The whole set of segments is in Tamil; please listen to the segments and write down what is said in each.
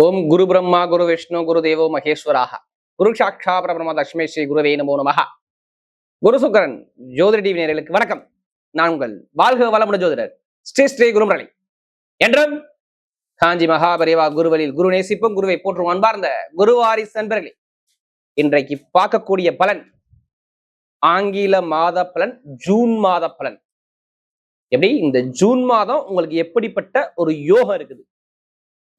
ஓம் குரு பிரம்மா குரு விஷ்ணு குரு தேவோ மகேஸ்வராக குரு சாட்சா பரபிரம்ம தஸ்மை ஸ்ரீ குருவே நமோ நமஹ. குரு சுக்கரன் ஜோதிட டிவி நேயர்களுக்கு வணக்கம். நான் உங்கள் வாழ்க வளமுடன் ஜோதிடர் ஸ்ரீ ஸ்ரீ குருமுரளி என்றும் காஞ்சி மகாபரிவா குருவலில் குரு நேசிப்பும் குருவை போற்றும் அன்பார்ந்த குருவாரி நண்பர்களே, இன்றைக்கு பார்க்கக்கூடிய பலன் ஆங்கில மாத பலன், ஜூன் மாத பலன். எப்படி இந்த ஜூன் மாதம் உங்களுக்கு எப்படிப்பட்ட ஒரு யோகம் இருக்குது,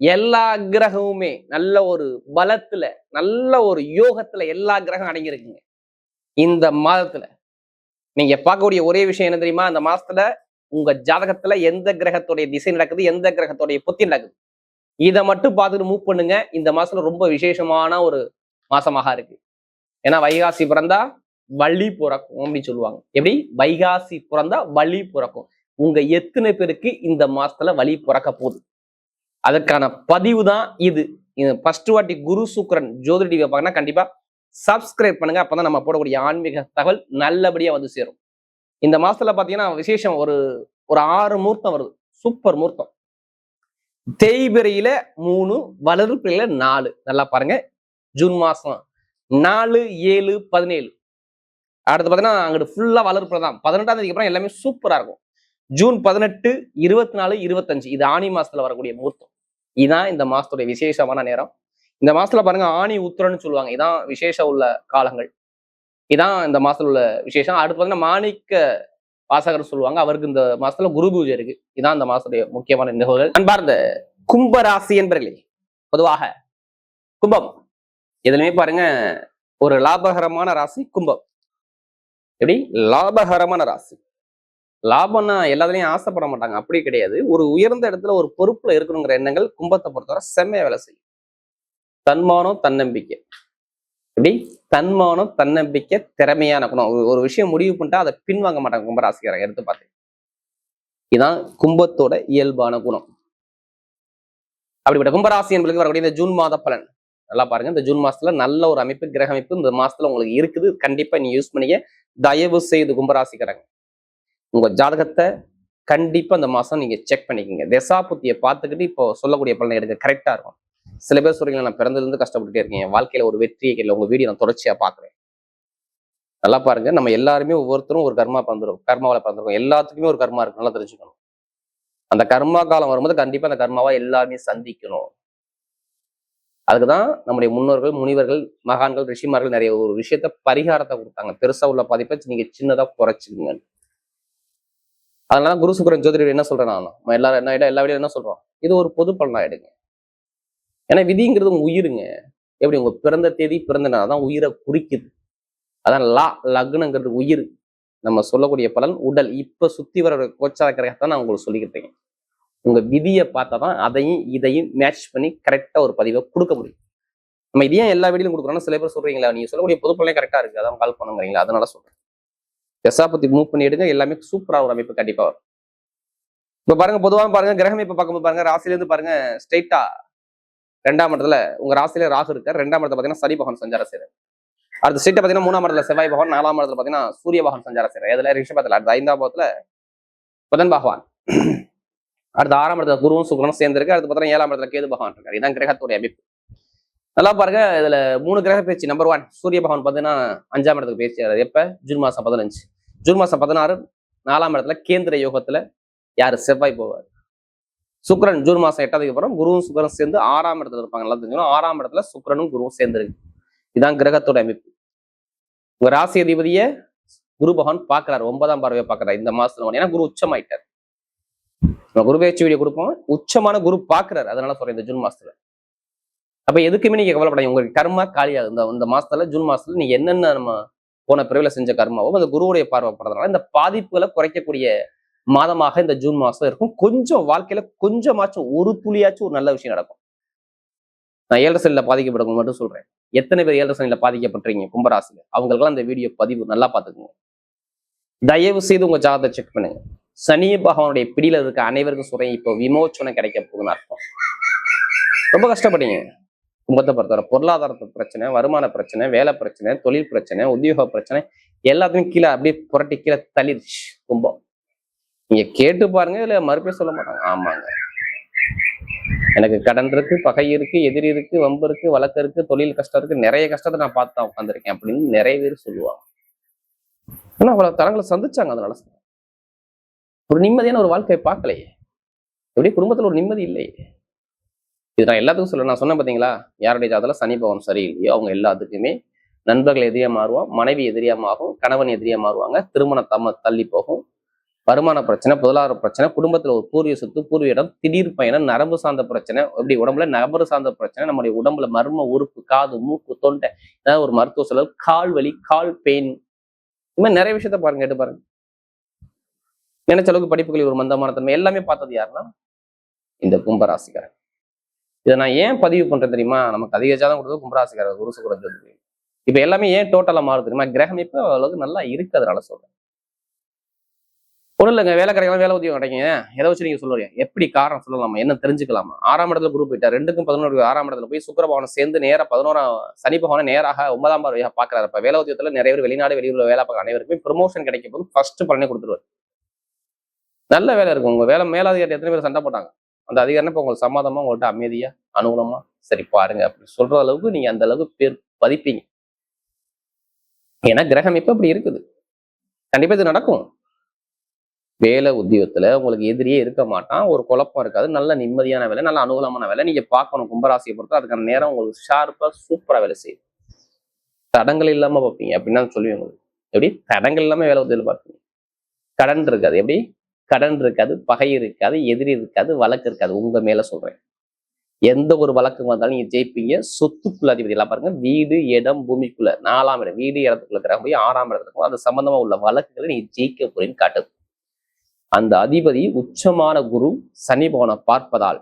எல்லா கிரகமுமே நல்ல ஒரு பலத்துல நல்ல ஒரு யோகத்துல எல்லா கிரகம் அடங்கியிருக்குங்க. இந்த மாதத்துல நீங்க பார்க்கக்கூடிய ஒரே விஷயம் என்ன தெரியுமா, அந்த மாசத்துல உங்க ஜாதகத்துல எந்த கிரகத்துடைய திசை நடக்குது, எந்த கிரகத்துடைய புத்தி நடக்குது, இதை மட்டும் பார்த்துட்டு மூவ் பண்ணுங்க. இந்த மாசத்துல ரொம்ப விசேஷமான ஒரு மாசமாக இருக்கு. ஏன்னா வைகாசி பிறந்தா வள்ளி பிறக்கும் அப்படின்னு சொல்லுவாங்க. எப்படி வைகாசி பிறந்தா வள்ளி பிறக்கும். உங்க எத்தனை பேருக்கு இந்த மாசத்துல வழி பிறக்க போகுது, அதுக்கான பதிவு தான் இது. ஃபர்ஸ்ட் வாட்டி குரு சுக்கரன் ஜோதிட டிவி பார்க்கணும்னா கண்டிப்பா சப்ஸ்கிரைப் பண்ணுங்க. அப்பதான் நம்ம போடக்கூடிய ஆன்மீக தகவல் நல்லபடியா வந்து சேரும். இந்த மாசத்துல பாத்தீங்கன்னா விசேஷம், ஒரு 6 முகூர்த்தம் வருது. சூப்பர் முகூர்த்தம். தேய்பிரையில 3, வளர்பிறையில 4. நல்லா பாருங்க, ஜூன் மாசம் 4, 7, 17. அடுத்து பாத்தீங்கன்னா அங்கிட்டு ஃபுல்லா வளர்ப்பிறை தான். 18ஆம் தேதிக்கு அப்புறம் எல்லாமே சூப்பரா இருக்கும். ஜூன் 18, 24, 25 இது ஆனி மாசத்துல வரக்கூடிய முகூர்த்தம். இதுதான் இந்த மாசத்துடைய விசேஷமான நேரம். இந்த மாசத்துல பாருங்க ஆணி உத்திரன்னு சொல்லுவாங்க. இதான் விசேஷம் உள்ள காலங்கள். இதான் இந்த மாசத்துல உள்ள விசேஷம். அடுத்து பாத்தீங்கன்னா மாணிக்க வாசகர் சொல்லுவாங்க, அவருக்கு இந்த மாசத்துல குரு பூஜை இருக்கு. இதான் இந்த மாசத்துடைய முக்கியமான நிகழ்வுகள். அன்பார்ந்த கும்ப ராசி என்பர்களே, பொதுவாக கும்பம் எதுலையுமே பாருங்க ஒரு லாபகரமான ராசி கும்பம். எப்படி லாபகரமான ராசி. லாபம்னா எல்லாத்துலயும் ஆசைப்பட மாட்டாங்க, அப்படி கிடையாது. ஒரு உயர்ந்த இடத்துல ஒரு பொறுப்புல இருக்கணுங்கிற எண்ணங்கள் கும்பத்தை பொறுத்தவரை செம்மையா வேலை செய்யும். தன்மானம் தன்னம்பிக்கை. எப்படி தன்மானம் தன்னம்பிக்கை, திறமையான குணம். ஒரு விஷயம் முடிவு பண்ணிட்டா அதை பின்வாங்க மாட்டாங்க கும்பராசிக்காரங்க. எடுத்து பார்த்தேன், இதுதான் கும்பத்தோட இயல்பான குணம். அப்படிப்பட்ட கும்பராசி என்பதுக்கு வரக்கூடிய இந்த ஜூன் மாத பலன் நல்லா பாருங்க. இந்த ஜூன் மாசத்துல நல்ல ஒரு அமைப்பு, கிரக அமைப்பு இந்த மாசத்துல உங்களுக்கு இருக்குது. கண்டிப்பா நீங்க யூஸ் பண்ணிக்க. தயவு செய்து கும்பராசிக்காரங்க உங்க ஜாதகத்தை கண்டிப்பா இந்த மாசம் நீங்க செக் பண்ணிக்கோங்க. திசா புத்தியை பார்த்துக்கிட்டு இப்போ சொல்லக்கூடிய பலனை எடுக்க கரெக்டா இருக்கும். சில பேர் சொல்றீங்க, நான் பிறந்ததுல இருந்து கஷ்டப்பட்டுட்டே இருக்கேன், வாழ்க்கையில ஒரு வெற்றியே இல்லை. உங்க வீடியோ நான் தொடர்ச்சியா பாக்குறேன். நல்லா பாருங்க, நம்ம எல்லாருமே ஒவ்வொருத்தரும் ஒரு கர்மாவால பிறந்திருக்கோம். எல்லாத்துக்குமே ஒரு கர்மா இருக்கு, நல்லா தெரிஞ்சுக்கணும். அந்த கர்மா காலம் வரும்போது கண்டிப்பா அந்த கர்மாவா எல்லாருமே சந்திக்கணும். அதுக்குதான் நம்முடைய முன்னோர்கள், முனிவர்கள், மகான்கள், ரிஷிமார்கள் நிறைய ஒரு விஷயத்த பரிகாரத்தை கொடுத்தாங்க. பெருசா உள்ள பாதிப்பை நீங்க சின்னதா குறைச்சிக்கங்க. அதனால குரு சுக்கரன் ஜோதிடர் என்ன சொல்றேன், நம்ம எல்லாரும் எல்லா வீடியோ என்ன சொல்றோம், இது ஒரு பொது பலனா எடுங்க. ஏன்னா விதிங்கிறது உங்க உயிருங்க. எப்படி உங்க பிறந்த தேதி, பிறந்த நாள் தான் உயிரை குறிக்குது. அதான் லக்னங்கிறது உயிர். நம்ம சொல்லக்கூடிய பலன் உடல். இப்ப சுத்தி வர கோச்சார கிரகத்தை நான் உங்களுக்கு சொல்லிக்கிட்டேன். உங்க விதியை பார்த்தா தான் அதையும் இதையும் மேட்ச் பண்ணி கரெக்டா ஒரு பதிவை கொடுக்க முடியும். நம்ம இதையும் எல்லா வீடியும் கொடுக்குறோம்னா சில பேர் சொல்றீங்களா, நீங்க சொல்லக்கூடிய பொது பலனே கரெக்டா இருக்கு, அதான் கால் பண்ணுங்கிறீங்களா, அதனால சொல்றேன். தசாபத்தி மூவ் பண்ணி எடுங்க, எல்லாமே சூப்பரா ஒரு அமைப்பு கண்டிப்பா வரும். இப்ப பாருங்க, பொதுவாக பாருங்க கிரகம் இப்ப பார்க்கும்போது பாருங்க, ராசில இருந்து பாருங்க ஸ்ட்ரெயிட்டா 2ஆம் இடத்துல உங்க ராசியில ராகு இருக்கார். 2ஆம் இடத்துல பாத்தீங்கன்னா சனி பகவான் சஞ்சாரம் செய்யறாரு. அடுத்த ஸ்ட்ரெயிட்டா பாத்தீங்கன்னா 3ஆம் இடத்துல செவ்வாய் பகவான், 4ஆம் இடத்துல பாத்தீங்கன்னா சூரிய பகவான் சஞ்சாரம் செய்யறாரு. இதுல ரிஷபத்துல. அடுத்த 5ஆம் இடத்துல புதன் பகவான். அடுத்த 6ஆம் இடத்துல குருவும் சுக்கிரனும் சேர்ந்திருக்கு. அடுத்து பாத்தீங்கன்னா 7ஆம் இடத்துல கேது பகவான் இருக்காரு. இதான் கிரகத்துடைய அமைப்பு. நல்லா பாருங்க, இதுல 3 கிரக பேச்சு. நம்பர் 1 சூரிய பகவான் பாத்தீங்கன்னா 5ஆம் இடத்துக்கு பேச்சு. எப்ப ஜூன் மாசம் 15. ஜூன் மாசம் 16 4ஆம் இடத்துல கேந்திர யோகத்துல யாரு செவ்வாய் போவார். சுக்கிரன் ஜூன் மாசம் 8ஆம் தேதிக்கு அப்புறம் குருவும் சுக்கிரனும் சேர்ந்து 6ஆம் இடத்துல இருப்பாங்க. நல்லா தெரிஞ்சுக்கணும், 6ஆம் இடத்துல சுக்கிரனும் குருவும் சேர்ந்துருக்கு. இதுதான் கிரகத்தோட அமைப்பு. உங்க ராசி அதிபதியை குரு பகவான் பாக்குறாரு, 9ஆம் பார்வையை பாக்குறாரு இந்த மாசத்துல. ஏன்னா குரு உச்சமாயிட்டார். நம்ம குரு பேச்சு வீடியோ கொடுப்போம், உச்சமான குரு பாக்குறாரு. அதனால சொல்றேன் இந்த ஜூன் மாசத்துல. அப்ப எதுக்குமே நீங்க கவலைப்படாதீங்க, உங்களுக்கு கர்மா காலியாகுது. இந்த மாசத்துல ஜூன் மாசத்துல நீங்க என்னென்ன நம்ம போன பிறவில செஞ்ச கர்மாவும் அந்த குருவுடைய பார்வைப்படுறதுனால இந்த பாதிப்புகளை குறைக்கக்கூடிய மாதமாக இந்த ஜூன் மாசம் இருக்கும். கொஞ்சம் வாழ்க்கையில கொஞ்சமாச்சும் ஒரு துளியாச்சும் ஒரு நல்ல விஷயம் நடக்கும். நான் 7 சனியில பாதிக்கப்பட்டவங்க மட்டும் சொல்றேன். எத்தனை பேர் 7 சனியில பாதிக்கப்பட்டிருக்கீங்க கும்பராசில, அவங்களுக்கெல்லாம் இந்த வீடியோ பதிவு நல்லா பாத்துக்கோங்க. தயவு செய்து உங்க ஜாதகத்தை செக் பண்ணுங்க. சனி பகவானுடைய பிடியில இருக்க அனைவருக்கும் சொல்றேன், இப்போ விமோச்சனை கிடைக்க போகுதுன்னு அர்த்தம். ரொம்ப கஷ்டப்பட்டீங்க கும்பத்தை பொறுத்தவரை. பொருளாதாரத்து பிரச்சனை, வருமான பிரச்சனை, வேலை பிரச்சனை, தொழில் பிரச்சனை, உத்தியோக பிரச்சனை, எல்லாத்தையும் கீழே அப்படியே புரட்டி கீழே தள்ளிடுச்சு கும்பம். நீங்க கேட்டு பாருங்க, இல்ல மறுபடியும் சொல்ல மாட்டாங்க. ஆமாங்க, எனக்கு கடன் இருக்கு, பகை இருக்கு, எதிரி இருக்கு, வம்பு இருக்கு, வழக்கு இருக்கு, தொழில் கஷ்டம் இருக்கு, நிறைய கஷ்டத்தை நான் பார்த்து தான் உட்காந்துருக்கேன் அப்படின்னு நிறைய பேர் சொல்லுவாங்க. ஆனா அவ்வளவு தரங்களை சந்திச்சாங்க. அதனால ஒரு நிம்மதியான ஒரு வாழ்க்கையை பார்க்கலையே, எப்படி குடும்பத்துல ஒரு நிம்மதி இல்லையே. இது நான் எல்லாத்துக்கும் சொல்ல, நான் சொன்னேன் பாத்தீங்களா, யாருடைய ஜாதகத்துல சனி பகவான் சரியில்லையோ அவங்க எல்லாத்துக்குமே நண்பர்கள் எதிரியா மாறுவான், மனைவி எதிரியா மாறும், கணவன் எதிரியா மாறுவாங்க, திருமணம் தள்ளி போகும், வருமான பிரச்சனை, பொருளாதார பிரச்சனை, குடும்பத்துல ஒரு பூர்வீக சொத்து, பூர்வீக இடம், திடீர் பயணம், நரம்பு சார்ந்த பிரச்சனை, எப்படி உடம்புல நரம்பு சார்ந்த பிரச்சனை, நம்முடைய உடம்புல மர்ம உறுப்பு, காது, மூக்கு, தொண்டை, ஏதாவது ஒரு மருத்துவ செலவு, கால் வலி, கால் பெயின், இந்த மாதிரி நிறைய விஷயத்த பாருங்க, கேட்டு பாருங்க. நினைச்ச அளவுக்கு படிப்புகளில் ஒரு மந்தமான தன்மை எல்லாமே பார்த்தது யாருன்னா இந்த கும்பராசிக்காரன். இதை நான் ஏன் பதிவு பண்றேன் தெரியுமா? நமக்கு அதிக ஜாதகம் கொடுத்தது கும்பராசிக்காரர், குரு சுக்கிரன். இப்ப எல்லாமே ஏன் டோட்டலா மாறுது தெரியுமா? கிரகம் இப்ப அளவுக்கு நல்லா இருக்கு, அதனால சொல்றேன். ஒன்றும் இல்லைங்க, வேலை கிடைக்கலாம், வேலை உத்தியோகம் கிடைக்குங்க, எதை வச்சு நீங்க சொல்லுவீங்க? எப்படி காரணம் சொல்லலாமா? என்ன தெரிஞ்சுக்கலாமா? 6ஆம் இடத்துல குரு போயிட்டார், 2க்கும் 11 6ஆம் இடத்துல போய் சுக்கிர பகவானை சேர்ந்து நேராக 11ஆம் சனி பகவானை நேராக 9ஆம் பார்வையாக பாக்குறாரு. இப்ப வேலை உத்தியோகத்துல நிறைய பேர் வெளிநாடு வெளியூர்ல வேலை பார்க்க அனைவருக்குமே ப்ரொமோஷன் கிடைக்கும் போது ஃபர்ஸ்ட் பலனே கொடுத்துருவாரு. நல்ல வேலை இருக்கும். உங்க வேலை மேலாதிகாரி எத்தனை பேர் சண்டை போட்டாங்க, அந்த அதிகாரம் இப்ப உங்களுக்கு சமாதமா உங்கள்கிட்ட அமைதியா அனுகூலமா சரி பாருங்க அப்படி சொல்ற அளவுக்கு நீங்க அந்த அளவுக்கு பேர் பதிப்பீங்க. ஏன்னா கிரகம் இப்ப இப்படி இருக்குது, கண்டிப்பா இது நடக்கும். வேலை உத்தியோகத்துல உங்களுக்கு எதிரியே இருக்க மாட்டான், ஒரு குழப்பம் இருக்காது, நல்ல நிம்மதியான வேலை, நல்ல அனுகூலமான வேலை. நீங்க பார்க்கணும் கும்பராசியை பொறுத்த அதுக்கான நேரம் உங்களுக்கு ஷார்ப்பா சூப்பரா வேலை செய்யும். தடங்கள் இல்லாம பார்ப்பீங்க அப்படின்னு சொல்லுவீங்க. உங்களுக்கு எப்படி தடங்கள் இல்லாம வேலை உத்தியோகத்தில் பார்ப்பீங்க. கடன் இருக்காது, எப்படி கடன் இருக்காது, பகை இருக்காது, எதிரி இருக்காது, வழக்கு இருக்காது. உங்க மேல சொல்றேன், எந்த ஒரு வழக்கு வந்தாலும் நீங்க ஜெயிப்பீங்க. சொத்துக்குள்ள அதிபதி எல்லாம் பாருங்க, வீடு, இடம், பூமிக்குள்ள 4ஆம் இடம், வீடு இடத்துக்குள்ள கிரகம் போய் 6ஆம் இடத்துக்கு அது சம்பந்தமா உள்ள வழக்குகளை நீங்க ஜெயிக்க போறீன்னு காட்டுது. அந்த அதிபதி உச்சமான குரு சனி பகவானை பார்ப்பதால்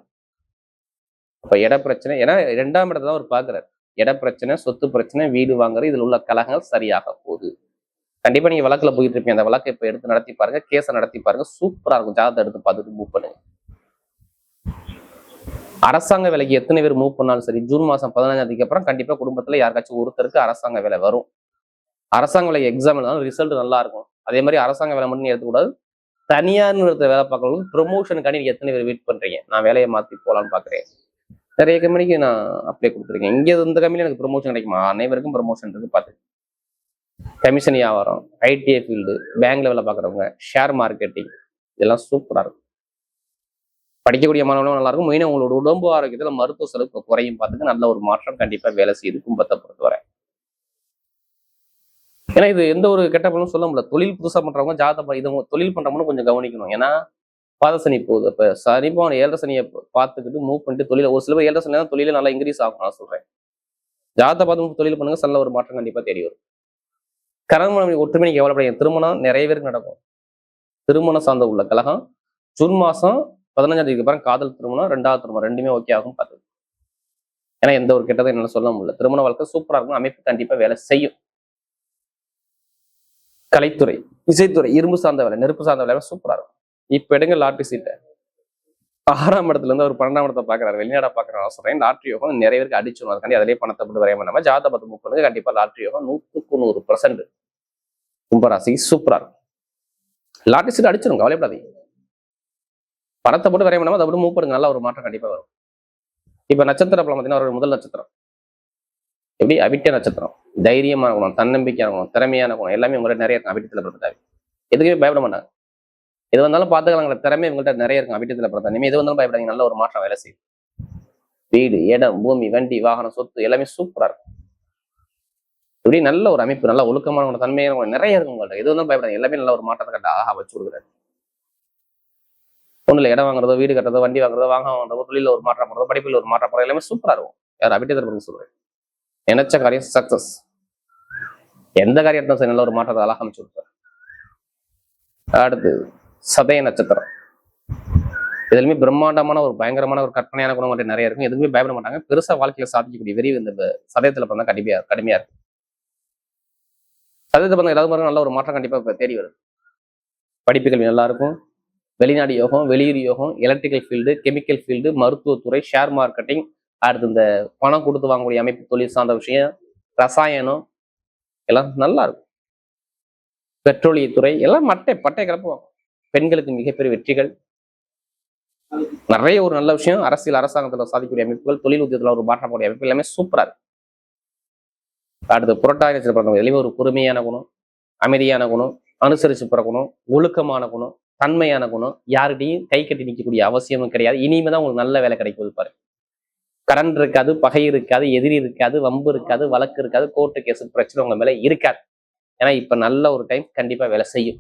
இப்ப இட பிரச்சனை, ஏன்னா 2ஆம் இடத்துல தான் அவர் பாக்குறாரு. இட பிரச்சனை, சொத்து பிரச்சனை, வீடு வாங்குறது, இதுல உள்ள கலகங்கள் சரியாக போகுது. கண்டிப்பா நீங்க வழக்குல போயிட்டு இருப்பீங்க, அந்த வழக்கை இப்ப எடுத்து நடத்தி பாருங்க, கேஸை நடத்தி பாருங்க, சூப்பரா இருக்கும். ஜாதகத்தை எடுத்து பார்த்துட்டு மூவ் பண்ணுங்க. அரசாங்க வேலைக்கு எத்தனை பேர் மூவ் பண்ணாலும் சரி, ஜூன் மாசம் 15ஆம் தேதிக்கு அப்புறம் கண்டிப்பா குடும்பத்துல யாருக்காச்சும் ஒருத்தருக்கு அரசாங்க வேலை வரும். அரசாங்க வேலை எக்ஸாம் எழுதாலும் ரிசல்ட் நல்லா இருக்கும். அதே மாதிரி அரசாங்க வேலை மட்டும் எடுத்துக்கூடாது, தனியார் நிறுவனத்தை வேலை பார்க்கறவங்களுக்கு ப்ரொமோஷனுக்காண்டி நீங்க எத்தனை பேர் வெயிட் பண்றீங்க? நான் வேலையை மாத்தி போலான்னு பாக்குறேன், நிறைய கம்பெனிக்கு நான் அப்ளை கொடுத்துருக்கேன். இங்க இந்த கம்பெனி எனக்கு ப்ரொமோஷன் கிடைக்குமா? அனைவருக்கும் ப்ரொமோஷன் இருக்கு, பார்த்து. கமிஷன் வியாபாரம், ஐடிஐ ஃபீல்டு, பேங்க்ல வேலை பார்க்குறவங்க, ஷேர் மார்க்கெட்டிங், இதெல்லாம் சூப்பரா இருக்கும். படிக்கக்கூடிய மாணவர்களும் நல்லா இருக்கும். மெயினாக உங்களோட உடம்பு ஆரோக்கியத்தில் மருத்துவ செலவு குறையும் பார்த்துட்டு நல்ல ஒரு மாற்றம் கண்டிப்பா வேலை செய்யுது கும்பத்தை பொறுத்தவரை. ஏன்னா இது எந்த ஒரு கெட்ட பலனும் சொல்ல முடியல. தொழில் புதுசா பண்றவங்க ஜாதகம் இது தொழில் பண்றவங்க கொஞ்சம் கவனிக்கணும். ஏன்னா பாதசனி போகுது. இப்ப சனி பகவான் 7.5 சனியை பார்த்துக்கிட்டு மூவ் பண்ணிட்டு தொழில ஒரு சில பேர் 7.5 சனி தான் தொழில நல்லா இன்க்ரீஸ் ஆகும். நான் சொல்றேன், ஜாதகத்தை பார்த்து தொழில் பண்ணுங்க, நல்ல ஒரு மாற்றம் கண்டிப்பா தேடி வரும். கணவன் ஒற்றுமை நீங்க எவ்வளவு திருமணம் நிறைய பேருக்கு நடக்கும். திருமணம் சார்ந்த உள்ள கழகம் ஜூன் மாசம் 15ஆம் தேதிக்கு அப்புறம் காதல் திருமணம், 2வது திருமணம் ரெண்டுமே ஓகே ஆகும் பார்த்து. ஏன்னா எந்த ஒரு கெட்டதும் என்னால சொல்ல முடியல. திருமண வாழ்க்கை சூப்பரா இருக்கும், அமைப்பு கண்டிப்பா வேலை செய்யும். கலைத்துறை, இசைத்துறை, இரும்பு சார்ந்த வேலை, நெருப்பு சார்ந்த வேலை சூப்பரா இருக்கும். இப்ப எடுங்க லாட்டரி சீட்டை, 6ஆம் இடத்துல இருந்து ஒரு 12ஆம் இடத்தை பாக்குறாரு, வெளிநாடா பாக்குறாரு. சொல்றேன், லாட்டரி யோகம் நிறைய பேருக்கு அடிச்சிடும். அதுக்காண்டி அதிலே பணத்தை போட்டு வரைய நம்ம ஜாதகத்தை பார்த்து மூவ் பண்ணுங்க, கண்டிப்பா லாட்டரி யோகம் 100% கும்பராசி சூப்பரா இருக்கும். லாட்டரி சீட் அடிச்சிடும், கவலைப்படாதீங்க. பணத்தை போட்டு வரைய பண்ணாம அதை போட்டு மூவ் பண்ணுங்க, நல்ல ஒரு மாற்றம் கண்டிப்பா வரும். இப்ப நட்சத்திர பலம் பார்த்தீங்கன்னா ஒரு முதல் நட்சத்திரம் எப்படி அவிட்ட நட்சத்திரம், தைரியமான குணம், தன்னம்பிக்கையான குணம், திறமையான குணம் எல்லாமே உங்கள்கிட்ட நிறைய இருக்கும். அவிட்டத்தில் பிறந்தாவே எதுக்குமே பயப்பட மாட்டாங்க. எது வந்தாலும் பார்த்துக்கலாங்கிற திறமை உங்கள்கிட்ட நிறைய இருக்கும். அவிட்டத்தில் பிறந்தா இனிமே எது வந்தாலும் பயப்படாதீங்க, நல்ல ஒரு மாற்றம் வேலை செய்யும். வீடு, இடம், பூமி, வண்டி, வாகனம், சொத்து எல்லாமே சூப்பரா இருக்கும். இப்படி நல்ல ஒரு அமைப்பு, நல்ல ஒழுக்கமான தன்மையான நிறைய இருக்கும் உங்கள்கிட்ட. எது வந்தாலும் பயப்படாதீங்க, எல்லாமே நல்ல ஒரு மாற்றத்தை கட்ட அழகா வச்சு கொடுக்குறாரு. ஒண்ணு இல்லை, இடம் வாங்குறதோ, வீடு கட்டுறதோ, வண்டி வாங்குறதோ, வாகனம் வாங்குறதோ, தொழில ஒரு மாற்றம் போடுறதோ, படிப்பில் ஒரு மாற்றம் போடுறதோ எல்லாமே சூப்பரா இருக்கும். யார் அபிட்டத்தில் சொல்றேன், நினைச்ச காரியம் சக்சஸ். எந்த காரியத்தையும் சரி நல்ல ஒரு மாற்றத்தை அழகா அமைச்சு கொடுப்பாரு. அடுத்து சதய நட்சத்திரம், எதுலையுமே பிரம்மாண்டமான ஒரு பயங்கரமான ஒரு கற்பனையான குணம் மட்டும் நிறைய இருக்கும். எதுவுமே பயப்பட மாட்டாங்க. பெருசா வாழ்க்கையில சாதிக்கக்கூடிய வெறி இந்த சதயத்துல பிறந்தா கடுமையா இருக்கு. சதயத்தை பிறந்த ஏதாவது நல்ல ஒரு மாற்றம் கண்டிப்பா தேடி வருது. படிப்புகள் நல்லா இருக்கும். வெளிநாடு யோகம், வெளியூர் யோகம், எலக்ட்ரிக்கல் ஃபீல்டு, கெமிக்கல் ஃபீல்டு, மருத்துவத்துறை, ஷேர் மார்க்கெட்டிங், அடுத்து இந்த பணம் கொடுத்து வாங்கக்கூடிய அமைப்பு, தொழில் சார்ந்த விஷயம், ரசாயனம் எல்லாம் நல்லா இருக்கும். பெட்ரோலியத்துறை எல்லாம் பட்டை கிளப்புவாங்க. பெண்களுக்கு மிகப்பெரிய வெற்றிகள். நிறைய ஒரு நல்ல விஷயம், அரசியல் அரசாங்கத்துல சாதிக்கக்கூடிய அமைப்புகள், தொழில் உத்தியத்துல ஒரு மாற்றக்கூடிய அமைப்பு எல்லாமே சூப்பரா இருக்கு. அடுத்து புரட்டாதி நட்சத்திரம் பிறந்தவங்க இதுலயும் ஒரு பொறுமையான குணம், அமைதியான குணம், அனுசரிச்சு பிறக்கணும், ஒழுக்கமான குணம், தன்மையான குணம், யாருகிட்டையும் கை கட்டி நிற்கக்கூடிய அவசியமும் கிடையாது. இனிமேதான் உங்களுக்கு நல்ல வேலை கிடைக்கும் பாரு. கடன் இருக்காது, பகை இருக்காது, எதிரி இருக்காது, வம்பு இருக்காது, வழக்கு இருக்காது, கோர்ட்டு கேஸ் பிரச்சனை உங்க மேல இருக்காது. ஏன்னா இப்ப நல்ல ஒரு டைம் கண்டிப்பா வேலை செய்யும்.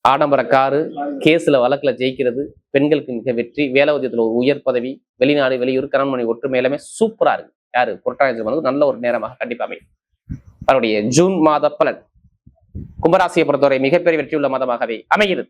ஆடம்பர காரு, கேஸ்ல வழக்குல ஜெயிக்கிறது, பெண்களுக்கு மிக வெற்றி, வேலை உத்தியத்துல ஒரு உயர் பதவி, வெளிநாடு வெளியூர் கணவன் மனைவி ஒற்றுமை எல்லாமே சூப்பரா இருக்கு. யாரு புரட்டாதி வந்து நல்ல ஒரு நேரமாக கண்டிப்பா அமையும். அவருடைய ஜூன் மாத பலன் கும்பராசியை பொறுத்தவரை மிகப்பெரிய வெற்றியுள்ள மாதமாகவே அமைகிறது.